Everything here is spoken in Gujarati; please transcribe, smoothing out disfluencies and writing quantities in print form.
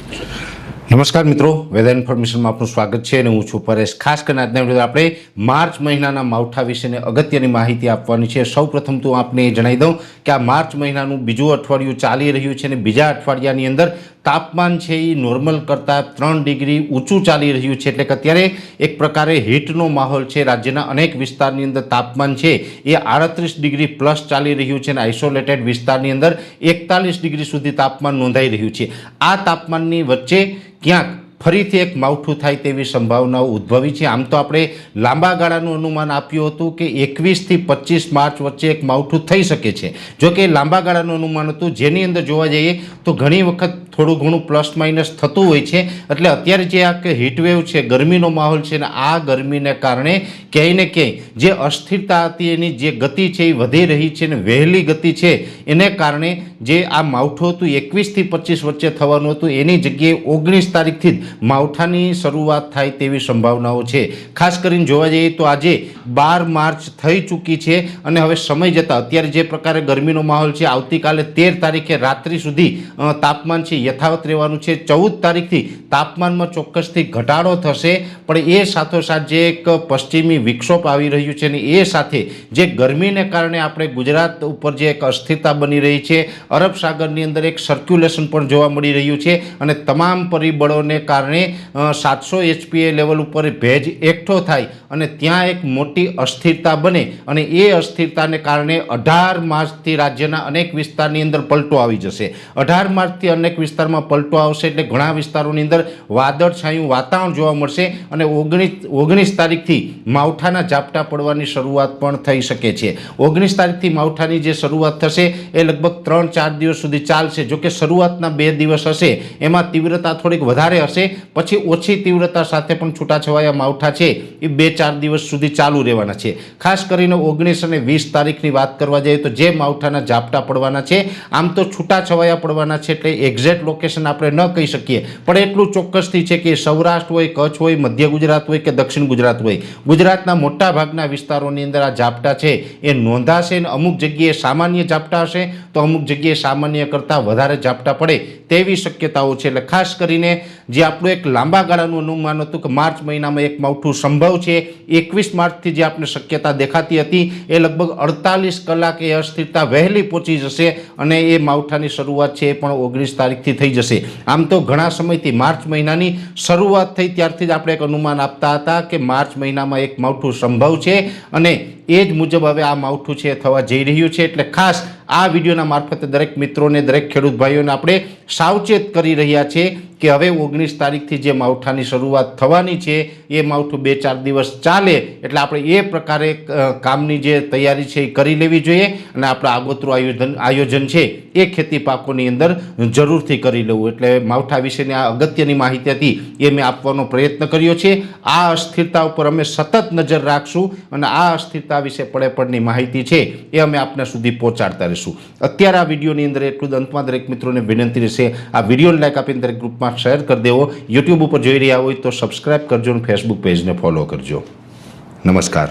નમસ્કાર મિત્રો, વેધર ઇન્ફોર્મેશનમાં આપનું સ્વાગત છે અને હું છું પરેશ। ખાસ કરીને આજના વિડીયો આપણે માર્ચ મહિનાના માવઠા વિશેની અગત્યની માહિતી આપવાની છે। સૌપ્રથમ તો આપને જણાવી દઉં કે આ માર્ચ મહિનાનું બીજું અઠવાડિયું ચાલી રહ્યું છે અને બીજા અઠવાડિયાની અંદર તાપમાન છે એ નોર્મલ કરતાં 3 ડિગ્રી ઊંચું ચાલી રહ્યું છે, એટલે કે અત્યારે એક પ્રકારે હીટનો માહોલ છે। રાજ્યના અનેક વિસ્તારની અંદર તાપમાન છે એ 38 ડિગ્રી પ્લસ ચાલી રહ્યું છે અને આઇસોલેટેડ વિસ્તારની અંદર 41 ડિગ્રી સુધી તાપમાન નોંધાઈ રહ્યું છે। આ તાપમાનની વચ્ચે ક્યાંક ફરીથી એક માવઠું થાય તેવી સંભાવનાઓ ઉદ્ભવી છે। આમ તો આપણે લાંબા ગાળાનું અનુમાન આપ્યું હતું કે 21 થી 25 માર્ચ વચ્ચે એક માવઠું થઈ શકે છે। જો કે લાંબા ગાળાનું અનુમાન હતું, જેની અંદર જોવા જઈએ તો ઘણી વખત થોડું ઘણું પ્લસ માઇનસ થતું હોય છે। એટલે અત્યારે જે આ હીટવેવ છે, ગરમીનો માહોલ છે, ને આ ગરમીને કારણે ક્યાંય ને ક્યાંય જે અસ્થિરતા હતી એની જે ગતિ છે એ વધી રહી છે, ને વહેલી ગતિ છે એને કારણે જે આ માવઠું હતું 21 થી 25 વચ્ચે થવાનું હતું એની જગ્યાએ 19 તારીખથી જ માવઠાની શરૂઆત થાય તેવી સંભાવનાઓ છે। ખાસ કરીને જોવા જઈએ તો આજે 12 માર્ચ થઈ ચૂકી છે અને હવે સમય જતાં અત્યારે જે પ્રકારે ગરમીનો માહોલ છે, આવતીકાલે 13 તારીખે રાત્રિ સુધી તાપમાન છે યથાવત રહેવાનું છે। 14 તારીખથી તાપમાનમાં ચોક્કસથી ઘટાડો થશે, પણ એ સાથોસાથ જે એક પશ્ચિમી વિક્ષોભ આવી રહ્યું છે ને એ સાથે જે ગરમીને કારણે આપણે ગુજરાત ઉપર જે એક અસ્થિરતા બની રહી છે, અરબ સાગરની અંદર એક સર્ક્યુલેશન પણ જોવા મળી રહ્યું છે અને તમામ પરિબળોને કારણે 700 HPA લેવલ ઉપર ભેજ એકઠો થાય અને ત્યાં એક મોટી અસ્થિરતા બને અને એ અસ્થિરતાને કારણે 18 માર્ચથી રાજ્યના અનેક વિસ્તારની અંદર પલટો આવી જશે। 18 માર્ચથી અનેક વિસ્તારમાં પલટો આવશે એટલે ઘણા વિસ્તારોની અંદર વાદળછાયું વાતાવરણ જોવા મળશે અને 19 તારીખથી માવઠાના ઝાપટા પડવાની શરૂઆત પણ થઈ શકે છે। 19 તારીખથી માવઠાની જે શરૂઆત થશે એ લગભગ 3-4 દિવસ સુધી ચાલશે। જોકે શરૂઆતના 2 દિવસ હશે એમાં તીવ્રતા થોડીક વધારે હશે, પછી ઓછી તીવ્રતા સાથે પણ છૂટાછવાયા માવઠા છે એ 2-4 દિવસ સુધી ચાલુ રહેવાના છે। ખાસ કરીને 19 અને 20 તારીખની વાત કરવા જઈએ તો જે માવઠાના ઝાપટા પડવાના છે, આમ તો છૂટાછવાયા પડવાના છે એટલે એક્ઝેક્ટ લોકેશન આપણે ન કહી શકીએ, પણ એટલું ચોક્કસથી છે કે સૌરાષ્ટ્ર હોય, કચ્છ હોય, મધ્ય ગુજરાત હોય કે દક્ષિણ ગુજરાત હોય, ગુજરાતના મોટા ભાગના વિસ્તારોની અંદર આ ઝાપટા છે એ નોંધાશે અને અમુક જગ્યાએ સામાન્ય ઝાપટા હશે તો અમુક જગ્યાએ સામાન્ય કરતાં વધારે ઝાપટા પડે તેવી શક્યતાઓ છે। એટલે ખાસ કરીને જે આપણું એક લાંબા ગાળાનું અનુમાન હતું કે માર્ચ મહિનામાં એક માવઠું સંભવ છે, 21 માર્ચથી જે આપણે શક્યતા દેખાતી હતી એ લગભગ 48 કલાક એ અસ્થિરતા વહેલી પહોંચી જશે અને એ માવઠાની શરૂઆત છે એ પણ 19 તારીખથી થઈ જશે। આમ તો ઘણા સમયથી માર્ચ મહિનાની શરૂઆત થઈ ત્યારથી જ આપણે એક અનુમાન આપતા હતા કે માર્ચ મહિનામાં એક માવઠું સંભવ છે અને એ જ મુજબ હવે આ માવઠું છે થવા જઈ રહ્યું છે। એટલે ખાસ આ વિડીયોના મારફતે દરેક મિત્રોને, દરેક ખેડૂત ભાઈઓને આપણે સાવચેત કરી રહ્યા છીએ કે હવે 19 તારીખથી જે માવઠાની શરૂઆત થવાની છે એ માવઠું 2-4 દિવસ ચાલે એટલે આપણે એ પ્રકારે કામની જે તૈયારી છે એ કરી લેવી જોઈએ અને આપણે આગોતરું આયોજન છે એ ખેતી પાકોની અંદર જરૂરથી કરી લેવું। એટલે માવઠા વિશેની આ અગત્યની માહિતી હતી એ મેં આપવાનો પ્રયત્ન કર્યો છે। આ અસ્થિરતા ઉપર અમે સતત નજર રાખશું અને આ અસ્થિરતા વિશે પડે માહિતી છે એ અમે આપના સુધી પહોંચાડતા રહીશું। અત્યારે આ વિડીયોની અંદર એટલું જ અંતમાં દરેક મિત્રોને વિનંતી રહેશે, આ વિડીયોને લાઈક આપીને દરેક ગ્રુપમાં શેર કરી દેવો। યુટ્યુબ ઉપર જોઈ રહ્યા હોય તો સબસ્ક્રાઇબ કરજો અને ફેસબુક પેજને ફોલો કરજો। નમસ્કાર।